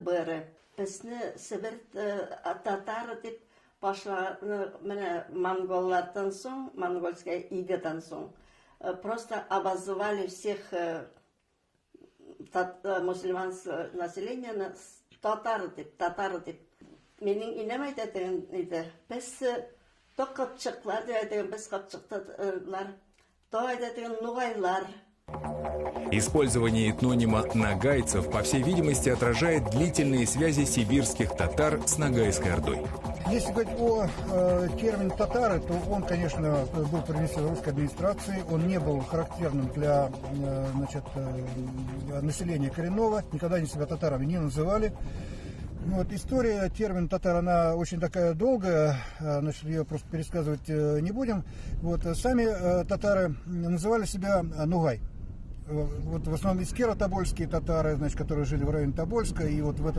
бәрі. Бізні Сібір татары деп міне монголлардан соң, монгольская игадан соң. Просто обозвали всех мусульманское население татары деп. Менің инем айтатын еді. Біз то қыпшықлар деп айтатын, біз қыпшықтылар, то айтатын нугайлар. Использование этнонима нагайцев, по всей видимости, отражает длительные связи сибирских татар с Ногайской Ордой. Если говорить о термине «татары», то он, конечно, был принесен русской администрации, он не был характерным для населения коренного, никогда они себя татарами не называли. Вот, история термина «татар», она очень такая долгая, ее просто пересказывать не будем. Вот, сами татары называли себя нугай. Вот, в основном искеро-тобольские татары, которые жили в районе Тобольска, и вот в этом